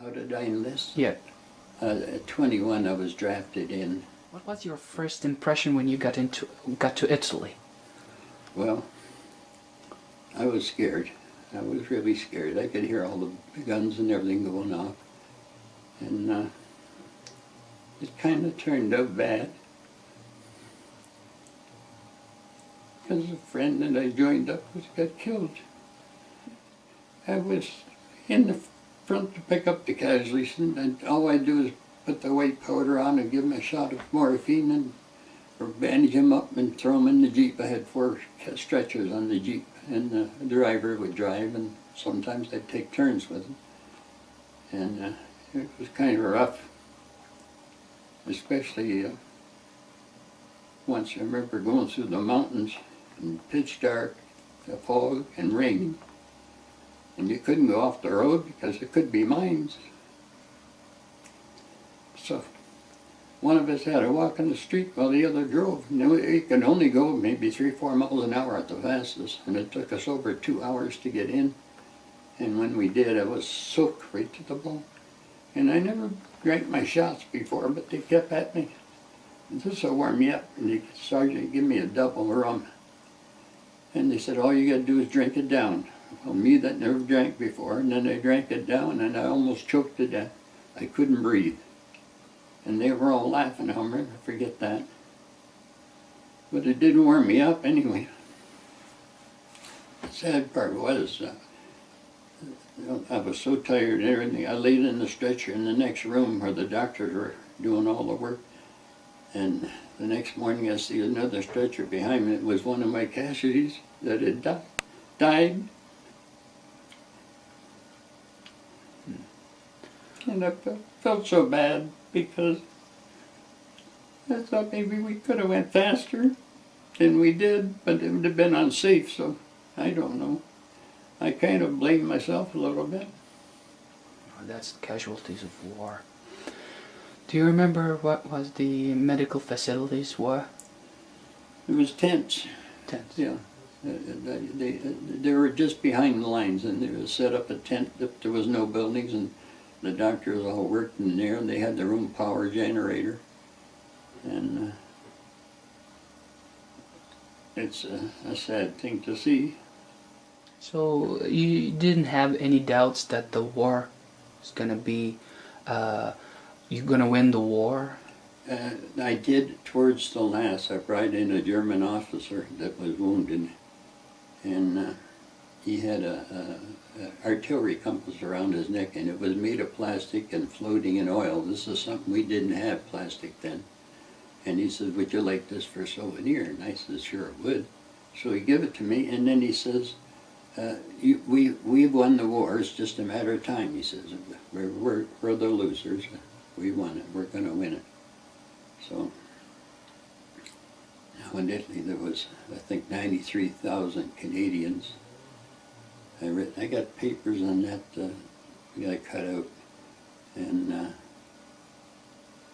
How did I enlist? Yeah. At 21, I was drafted in. What was your first impression when you got to Italy? Well, I was scared. I was really scared. I could hear all the guns and everything going off. And it kind of turned out bad. Because a friend that I joined up with got killed. I was in the front to pick up the casualties, and all I do is put the white powder on and give them a shot of morphine and or bandage them up and throw them in the Jeep. I had 4 stretchers on the Jeep, and the driver would drive, and sometimes I'd take turns with him. And it was kind of rough, especially once I remember going through the mountains in pitch dark, the fog and rain, and you couldn't go off the road because it could be mines. So one of us had to walk on the street while the other drove. He could only go maybe 3-4 miles an hour at the fastest, and it took us over 2 hours to get in. And when we did, I was soaked right to the bone. And I never drank my shots before, but they kept at me. This will warm me up. And the sergeant gave me a double rum. And they said, all you got to do is drink it down. Well, me that never drank before, and then I drank it down, and I almost choked to death. I couldn't breathe. And they were all laughing. I'll never forget that. But it didn't warm me up anyway. The sad part was, I was so tired and everything. I laid in the stretcher in the next room where the doctors were doing all the work. And the next morning I see another stretcher behind me. It was one of my casualties that had died. And I felt so bad because I thought maybe we could have went faster than we did, but it would have been unsafe, so I don't know. I kind of blame myself a little bit. That's casualties of war. Do you remember what was the medical facilities were? It was tents. Tents? Yeah. They were just behind the lines, and they were set up a tent. There was no buildings, and the doctors all worked in there, and they had their own power generator. And it's a sad thing to see. So you didn't have any doubts that the war was going to be, you're going to win the war? I did towards the last. I brought in a German officer that was wounded, and he had a artillery compass around his neck, and it was made of plastic and floating in oil. This is something we didn't have plastic then. And he says, would you like this for a souvenir? And I said, sure I would. So he gave it to me, and then he says, we've won the war, it's just a matter of time, he says. We're the losers. We won it, we're going to win it. So now in Italy there was, I think, 93,000 Canadians. I got papers on that, we got cut out, and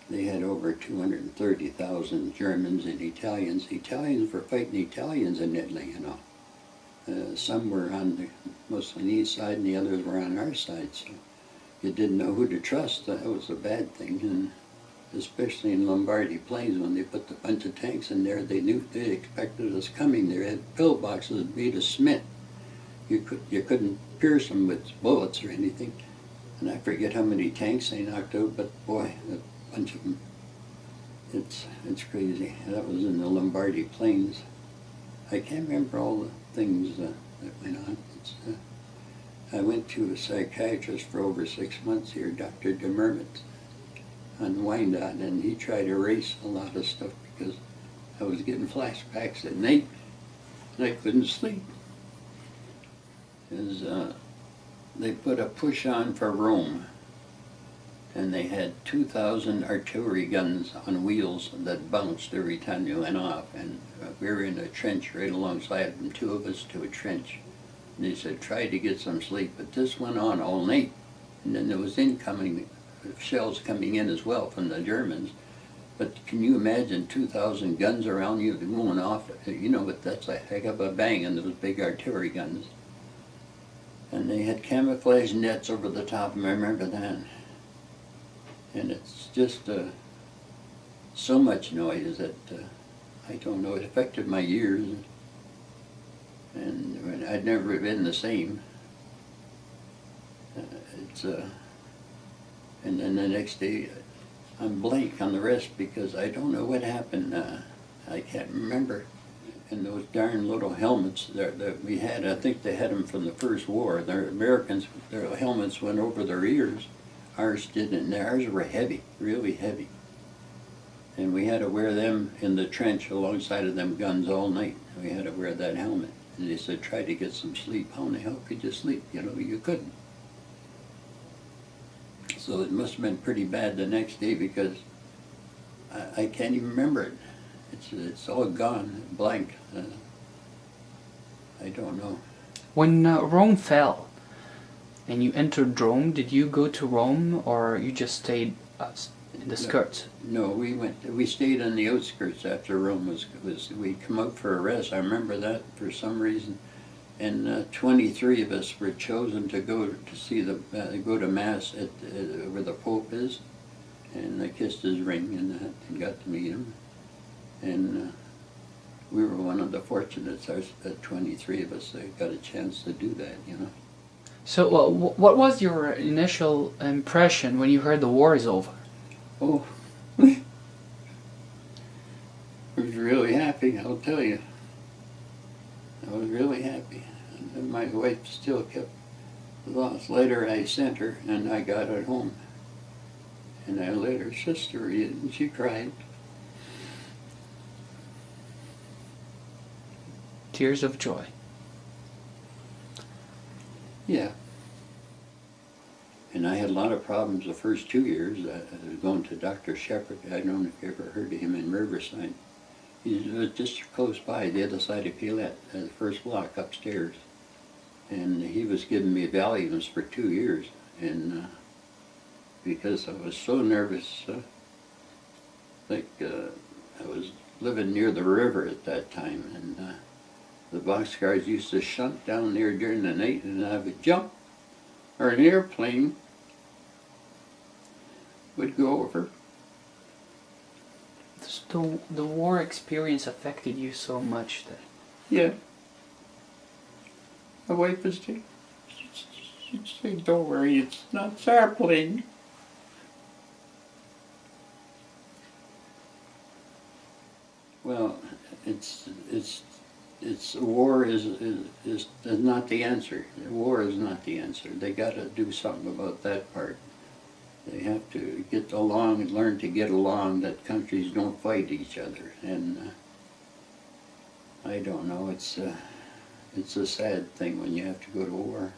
they had over 230,000 Germans and Italians. Italians were fighting Italians in Italy, you know. Some were on the Mussolini side and the others were on our side, so you didn't know who to trust. That was a bad thing, and especially in Lombardy Plains when they put a bunch of tanks in there, they knew they expected us coming. They had pillboxes made of cement. You couldn't pierce them with bullets or anything. And I forget how many tanks they knocked out, but boy, a bunch of them. It's crazy. That was in the Lombardy Plains. I can't remember all the things that went on. I went to a psychiatrist for over 6 months here, Dr. DeMermott, on Wyandotte, and he tried to erase a lot of stuff because I was getting flashbacks at night, and I couldn't sleep. They put a push on for Rome, and they had 2,000 artillery guns on wheels that bounced every time you went off, and we were in a trench right alongside them, 2 of us to a trench. And they said, try to get some sleep, but this went on all night, and then there was incoming shells coming in as well from the Germans. But can you imagine 2,000 guns around you going off? You know, but that's a heck of a bang on those big artillery guns. And they had camouflage nets over the top of them, I remember that. and it's just so much noise that I don't know. It affected my ears, and I'd never been the same. It's and then the next day, I'm blank on the rest because I don't know what happened. I can't remember. And those darn little helmets that we had, I think they had them from the First War. The Americans, their helmets went over their ears. Ours didn't, and ours were heavy, really heavy. And we had to wear them in the trench alongside of them guns all night. We had to wear that helmet. And they said, try to get some sleep. How in the hell could you sleep? You know, you couldn't. So it must have been pretty bad the next day because I can't even remember it. It's all gone, blank. I don't know. When Rome fell and you entered Rome, did you go to Rome or you just stayed in the skirts? No, we stayed on the outskirts after Rome was we come out for a rest. I remember that for some reason. And 23 of us were chosen to go to see go to Mass at where the Pope is. And I kissed his ring and got to meet him. And we were one of the fortunates. 23 of us that got a chance to do that, you know. So what was your initial impression when you heard the war is over? Oh, I was really happy, I'll tell you. I was really happy. And my wife still kept lost. Later I sent her and I got her home. And I let her sister read it and she cried. Tears of joy. Yeah. And I had a lot of problems the first 2 years. I was going to Dr. Shepherd. I don't know if you ever heard of him in Riverside. He was just close by, the other side of Pilette, the first block upstairs. And he was giving me Valiums for 2 years. And because I was so nervous, I was living near the river at that time. And the boxcars used to shunt down there during the night, and I would jump, or an airplane would go over. The war experience affected you so much that... Yeah. My wife would say, she'd say, don't worry, it's not an airplane. Well, war is not the answer. War is not the answer. They got to do something about that part. They have to get along and learn to get along, that countries don't fight each other. And I don't know, it's a sad thing when you have to go to war.